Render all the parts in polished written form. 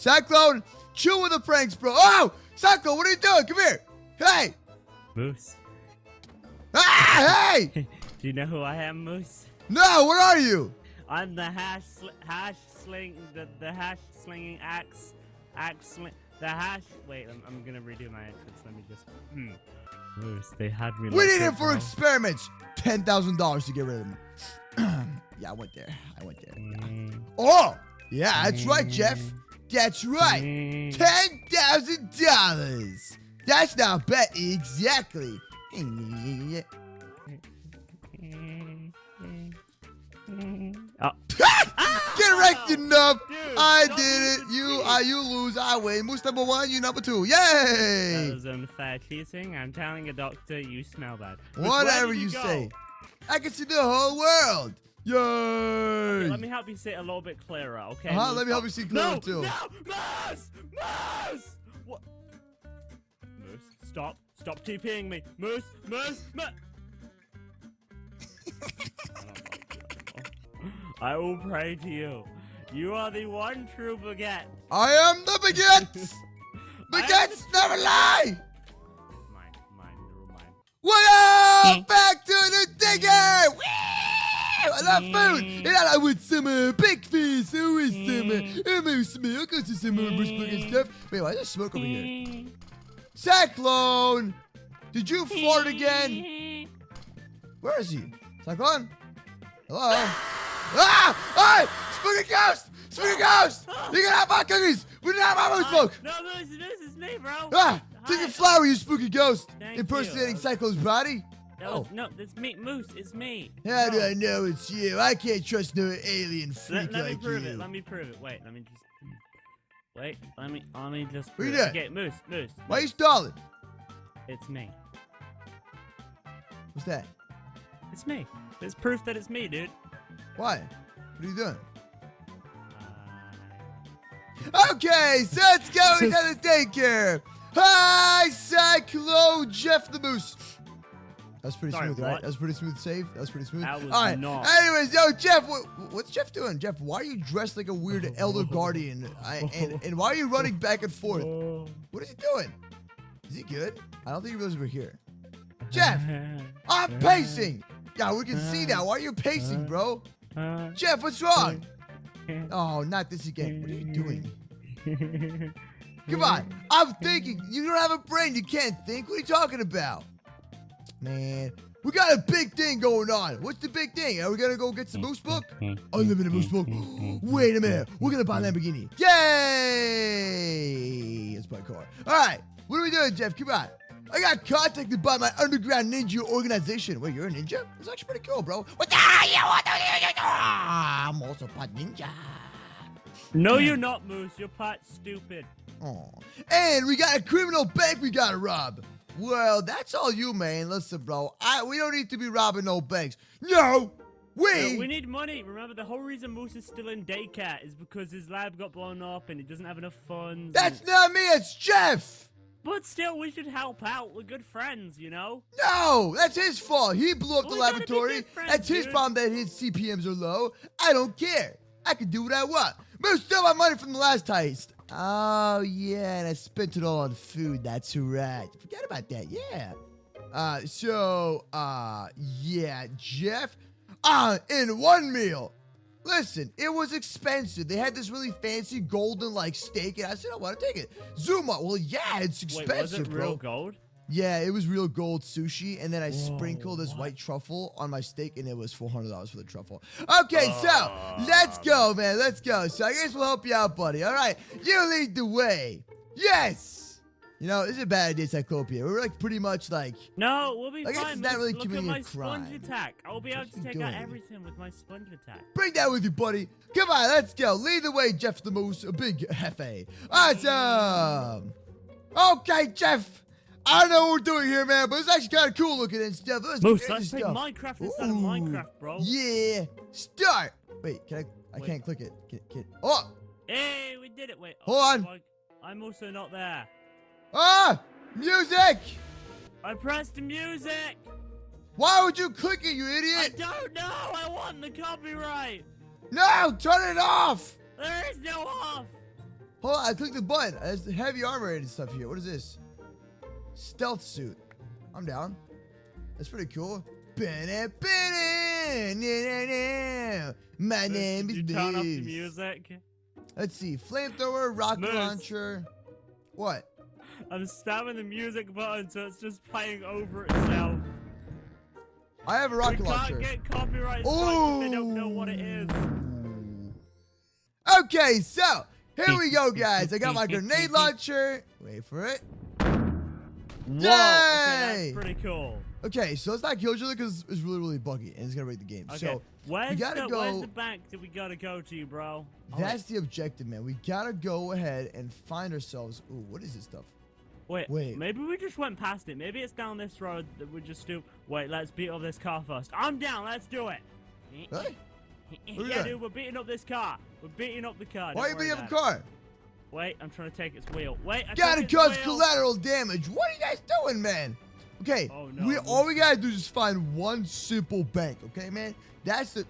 Cyclone, chill with the pranks, bro. Oh, Cyclone, what are you doing? Come here. Hey. Moose. Ah, hey. Do you know who I am, Moose? No, what are you? I'm the hash slinging axe sling. The hash. Wait, I'm gonna redo my entrance. Let me just. Moose, they had me. We need him for experiments. $10,000 to get rid of him. Yeah, I went there. Oh, yeah, that's right, Jeff. That's right. $10,000. That's not bad. Exactly. Oh. Get wrecked enough. Dude, I did it. You lose. I win. Moose number 1, you number 2. Yay! That was unfair cheating. I'm telling a doctor you smell bad. Whatever you say. I can see the whole world. Yay! Okay, let me help you say it a little bit clearer, okay? Let me help you see clearer too. No! Moose! Moose! What? Moose, stop. Stop TPing me. Moose! I will pray to you. You are the one true baguette. I am the baguette. Baguettes never lie. Mine, they're all mine. What up? Back to the digger. I love food. And I want some big fish. Who is some moose milk? I got some bush and stuff. Wait, why is there smoke over here? Cyclone, did you fart again? Where is he? Cyclone? Hello? Ah! Spooky ghost! Spooky ghost! You can have my cookies! We don't have my moose milk! No, Moose, it's me, bro. Take a flower, you spooky ghost! Thank Impersonating you. Cyclone's body? No, it's me, Moose, it's me. How do I know it's you? I can't trust no alien freak Let me like prove you. it, let me prove it. Wait, let me just What prove you it. doing? Okay, Moose. Why are you stalling? It's me. What's that? It's me. There's proof that it's me, dude. Why? What are you doing? Okay, so let's go into the daycare. Hi, Cyclone Jeff the Moose. That was pretty smooth, right? That was pretty smooth save. That was pretty smooth. That was all right. not. Anyways, yo, Jeff, what's Jeff doing? Jeff, why are you dressed like a weird elder guardian? And why are you running back and forth? What is he doing? Is he good? I don't think he realized we're here. Jeff, I'm pacing. Yeah, we can see that. Why are you pacing, bro? Jeff, what's wrong? Oh, not this again. What are you doing? Come on. I'm thinking. You don't have a brain. You can't think. What are you talking about? Man, we got a big thing going on. What's the big thing? Are we going to go get some moose book? Unlimited moose book. Wait a minute. We're going to buy a Lamborghini. Yay! It's my car. All right. What are we doing, Jeff? Come on. I got contacted by my underground ninja organization. Wait, you're a ninja? That's actually pretty cool, bro. What the hell you want to do? I'm also part ninja. No, you're not, Moose. You're part stupid. Oh. And we got a criminal bank we gotta rob. Well, that's all you, man. Listen, bro. We don't need to be robbing no banks. No! We need money. Remember, the whole reason Moose is still in Daycare is because his lab got blown up and he doesn't have enough funds. That's not me. It's Jeff. But still, we should help out. We're good friends, you know? No, that's his fault. He blew up the We gotta be laboratory. good friends, That's his dude. problem that his CPMs are low. I don't care. I can do what I want. Moose, steal my money from the last heist. Oh, yeah, and I spent it all on food. That's right. Forget about that, yeah. Yeah, Jeff. In one meal. Listen, it was expensive. They had this really fancy golden like steak, and I said, I want to take it. Zuma, well, yeah, it's expensive, Wait, was it real gold? Yeah, it was real gold sushi, and then I sprinkled this white truffle on my steak, and it was $400 for the truffle. Okay, so let's go, man. Let's go. So I guess we'll help you out, buddy. All right, you lead the way. Yes. You know, this is a bad idea, Cyclopia. We're like pretty much like. No, we'll be I guess fine. it's not really Look at committing my a crime. sponge attack. I'll be able What to you take out doing? everything with my sponge attack. Bring that with you, buddy. Come on, let's go. Lead the way, Jeff the Moose. A big Hefe. Awesome. Okay, Jeff. I don't know what we're doing here, man, but it's actually kind of cool looking and stuff. Moose, let's play Minecraft instead of Minecraft, bro. Yeah. Start. Wait, can I can't click it. Oh. Hey, we did it. Wait. Hold on. I'm also not there. Music. I pressed the music. Why would you click it, you I idiot? don't know. I want the copyright. No, turn it off. There is no off. Hold on, I clicked the button. There's the heavy armor and stuff here. What is this? Stealth suit. I'm down. That's pretty cool. My name is Did you turn off the Moose. music? Let's see. Flamethrower, rocket Moose. launcher. What? I'm spamming the music button so it's just playing over itself. I have a rocket We launcher. can't get copyright strikes if they don't know what it is. Okay, so here we go, guys. I got my grenade launcher. Wait for it. Whoa, okay, Yay! that's pretty cool. Okay, so let's not kill each other because it's really, really buggy and it's gonna break the game. Okay, So where's gotta where's go- the bank that we gotta go to, bro? that's the objective, man. We gotta go ahead and find ourselves. Ooh, what is this stuff? Wait. Maybe we just went past it. Maybe it's down this road that we just do. Wait, let's beat up this car first. I'm down. Let's do it. Really? Who Yeah, that? dude, we're beating up this car. We're beating up the car. Why are you Don't beating worry up a about it. car? Wait, I'm trying to take its wheel. Wait, I Gotta took its cause wheel. collateral damage. What are you guys doing, man? Okay, Oh, no, all we gotta do is just find one simple bank, okay, man? That's 3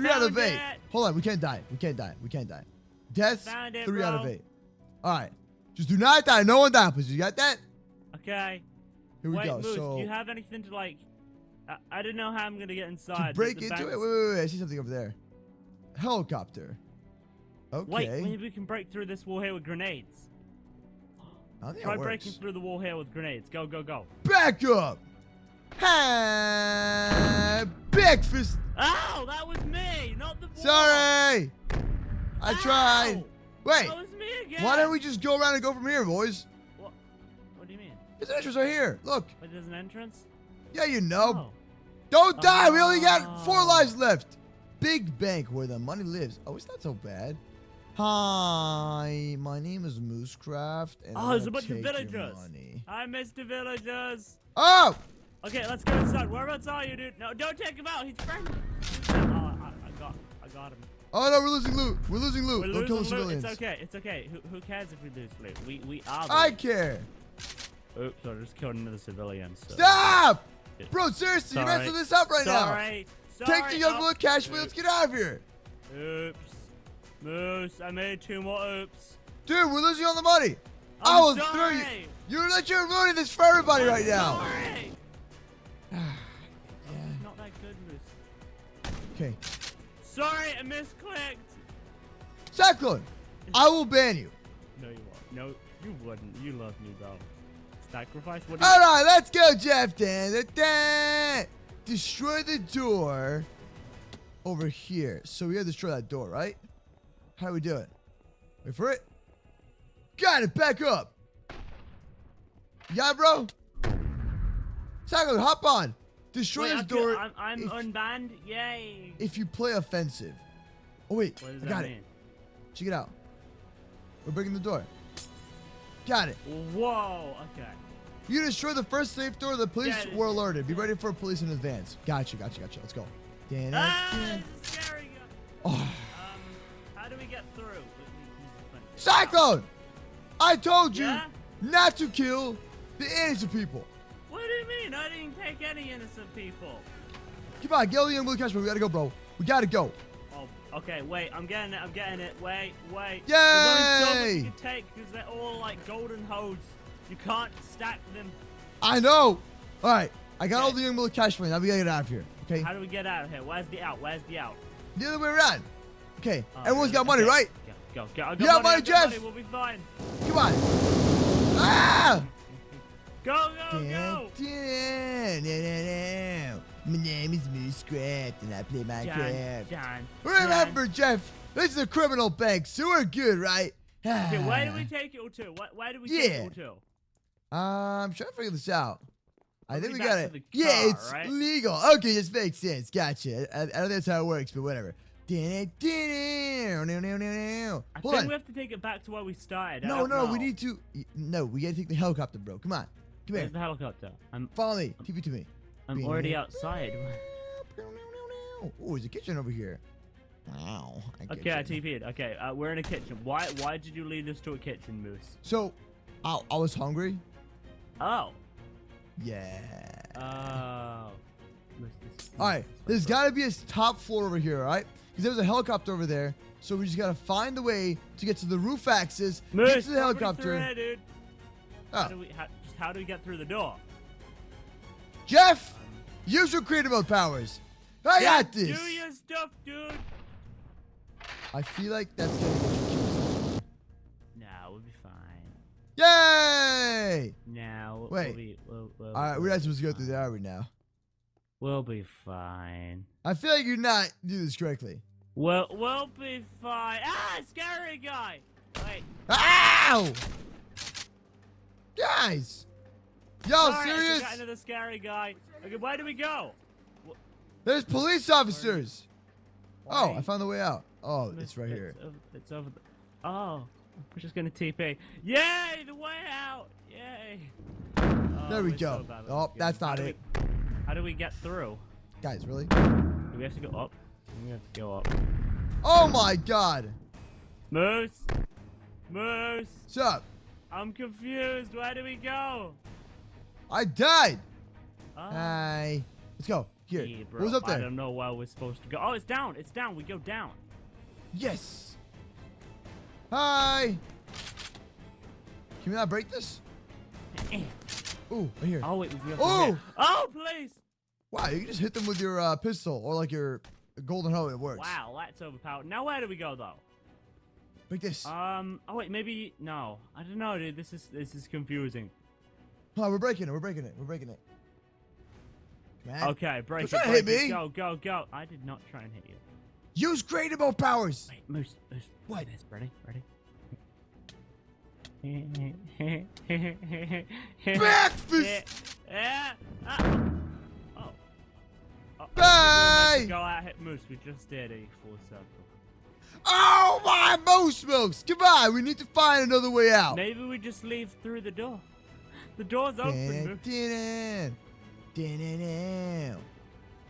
out of found 8. it. Hold on, we can't die. We can't die. We can't die. That's Found it, 3 out of bro. 8. All right, just do not die. No one die, please. You got that? Okay. Here we Wait, go. Moose, So do you have anything to like? I don't know how I'm gonna get inside. to break The into it. bank's- Wait. I see something over there. Helicopter. Okay. Wait, maybe we can break through this wall here with grenades. I don't think Try that breaking works. through the wall here with grenades. Go, go, go. Back up. Breakfast. Ow, that was me, not the wall. Sorry. I tried. Ow, Wait. That was me again. Why don't we just go around and go from here, boys? What do you mean? There's an entrance right here. Look. Wait, there's an entrance? Yeah, you know. Oh. Don't die. We only got 4 Oh. lives left. Big bank where the money lives. Oh, it's not so bad. Hi, my name is MooseCraft. And Oh, I'm there's gonna a bunch of take your villagers. money. Hi, Mr. Villagers. Oh! Okay, let's go inside. Whereabouts are you, dude? No, don't take him out. He's friendly. Oh, I got him. Oh no, we're losing loot. We're losing loot. We're Don't kill the losing loot. civilians. It's okay. It's okay. Who cares if we lose loot? We are. I loot. care. Oops, I just killed another civilian. So. Stop! It- Bro, seriously, you're Sorry. messing this up right Sorry. now. Take the young Oh, little cash for me. Let's get out of here. Oops. Moose, I made 2 more oops. Dude, we're losing all the money. I'm I will sorry. throw you. You're ruining this for everybody right now. Sorry. Yeah. Not that good, Moose. Okay. Sorry, I misclicked. Cyclone, I will ban you. No, you won't. No, you wouldn't. You love me, bro. Sacrifice? What do you All right, let's go, Jeff. Da. Destroy the door over here. So we gotta destroy that door, right? How do we do it? Wait for it. Got it. Back up. Yeah, bro. Cyclone, hop on. Destroy Wait, this I'm door. I'm if- unbanned? Yay. If you play offensive. Oh wait, What does I that got mean? it. Check it out. We're breaking the door. Got it. Whoa, okay. You destroy the first safe door. The police Yeah, were alerted. Be ready for police in advance. Gotcha. Let's go. Ah, this is scary. Oh. How do we get through? Cyclone! I told you Yeah? not to kill the innocent people. What do you mean? I didn't take any innocent people. Come on, get all the young blue cash. We gotta go, bro. We gotta go. Oh, okay, wait, I'm getting it. Wait. Yay! There's only so much you can take because they're all like golden hoes. You can't stack them. I know. All right, I got all Okay. the young blue cash money. Now we gotta get out of here. Okay. How do we get out of here? Where's the out? The other way around. Okay. Oh, Everyone's got really? money, Okay. right? Go. I got You got money, I got Jeff? money, we'll be fine. Come on. Ah! Go. My name is MooseCraft and I play Minecraft. John. Remember, Jeff, this is a criminal bank, so we're good, right? Okay, where do we take it all to? Where do we take it all to? I'm trying to figure this out. I think we Probably got back it. to the Yeah, car, it's right? legal. Okay, this makes sense. Gotcha. I don't think that's how it works, but whatever. I Hold think on. we have to take it back to where we started. I No, don't know. we need to. No, we gotta take the helicopter, bro. Come on. Come Where's here. the helicopter? Follow me. TP to me. I'm already outside. Oh, there's a kitchen over here. Wow. Okay, I TP'd. Okay, we're in a kitchen. Why did you lead us to a kitchen, Moose? So, I was hungry. Oh. Yeah. Oh. All right, there's got to be a top floor over here, all right? because there was a helicopter over there. So we just gotta find the way to get to the roof axis, Moose, get to the helicopter. Here, dude. Oh. How do we get through the door? Jeff, use your creative mode powers. I got this. Do your stuff, dude. I feel like that's gonna get you killed. Nah, we'll be fine. Yay! Now, Wait. We'll All right, we're not supposed to go through there, are we now? We'll be fine. I feel like you're not doing this correctly. We'll be fine. Ah, scary guy. Wait. Ow! Guys! Y'all Sorry, serious? I got into the scary guy. Okay, where do we go? There's police officers! Oh, I Wait. found the way out. Oh, it's right here. It's over the... Oh, we're just gonna TP. Yay, the way out! Yay! Oh, There we we're go. so bad at Oh, this game. that's not it. How do we get through? Guys, really? Do we have to go up? We have to go up. Oh my god! Moose! Moose! What's up? I'm confused. Where do we go? I died! Oh. Hi. Let's go. Here. Yeah, bro, What was up I there? don't know where we're supposed to go. Oh, it's down. It's down. We go down. Yes! Hi! Can we not break this? Ooh, right here. Oh, wait. We have Oh! to Oh, please! Wow, you can just hit them with your pistol or like your golden hoe. It works. Wow, that's overpowered. Now where do we go, though? Break this. Oh wait, maybe no. I don't know, dude. This is confusing. Oh, we're breaking it. We're breaking it. We're breaking it. Man. Okay, break it. Don't try to break hit it. me. Go, go, go. I did not try and hit you. Use creative mode powers. Wait, Moose. What? This. Ready? Breakfast. Yeah. Oh. Bye. Go out, hit Moose. We just did a full circle. Oh my moose milks! Come on, we need to find another way out. Maybe we just leave through the door. The door's open, Moose.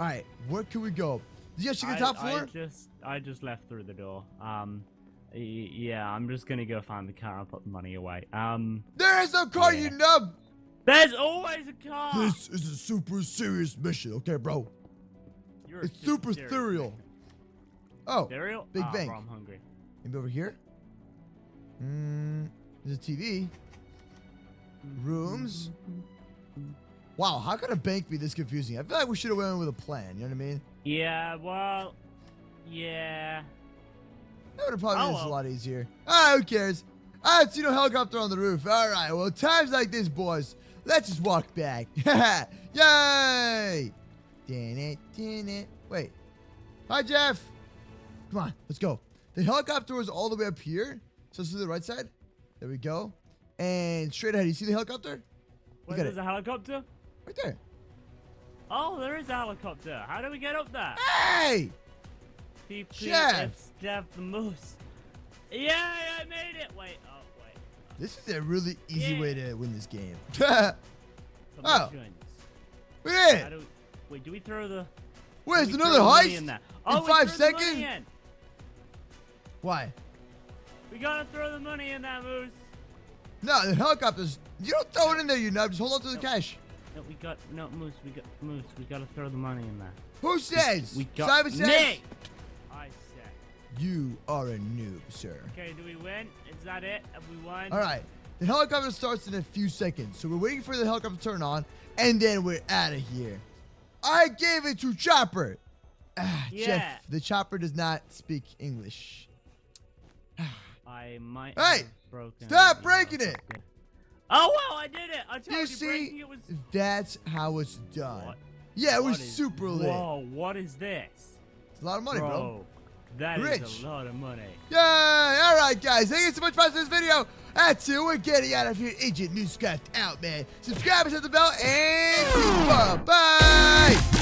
All right, where can we go? Did you guys check the top floor? I just left through the door. Yeah, I'm just gonna go find the car and put the money away. There is no car, yeah. you nub. There's always a car. This is a super serious mission, okay, bro? You're It's super serious. ethereal. Oh, Cereal? Big oh, Bang. Bro, I'm hungry. maybe over here. There's a TV. Rooms. Wow, how could a bank be this confusing? I feel like we should have went in with a plan. You know what I mean? Yeah, well, yeah. That would have probably made this a well. lot easier. Ah, who cares? I see no helicopter on the roof. All right, well, times like this, boys, let's just walk back. Yay! Wait. Hi, Jeff. Come on, let's go. The helicopter was all the way up here. So let's do the right side. There we go. And straight ahead. You see the helicopter? Wait, at there's it. a helicopter? Right there. Oh, there is a helicopter. How do we get up there? Hey! PP, Jeff. it's Jeff the Moose. Yeah, I made it. Wait, oh, wait. This is a really easy Yeah. way to win this game. Oh. We did How it. do we, wait, do we throw the... Wait, do it's we another throw the money heist? in there? In Oh, we 5 threw the money seconds? in. Why? We gotta throw the money in there, Moose. No, the helicopters. You don't throw it in there, you nub. Just hold on to the No. cash. No, Moose. We gotta throw the money in there. Who says? We got Simon says. me. I said. You are a noob, sir. Okay, do we win? Is that it? Have we won? All right. The helicopter starts in a few seconds, so we're waiting for the helicopter to turn on, and then we're out of here. I gave it to Chopper. Yeah. Jeff, the Chopper does not speak English. I might Hey, have broken. stop the breaking it. helicopter. Oh wow, I did it! I told You you, see, breaking it was. that's how it's done. What? Yeah, it was What is- super lit. Whoa, what is this? It's a lot of money, bro. That is Rich. a lot of money. Yay! All right, guys. Thank you so much for watching this video. That's it. We're getting out of here. Agent MooseCraft out, man. Subscribe and hit the bell, and bye.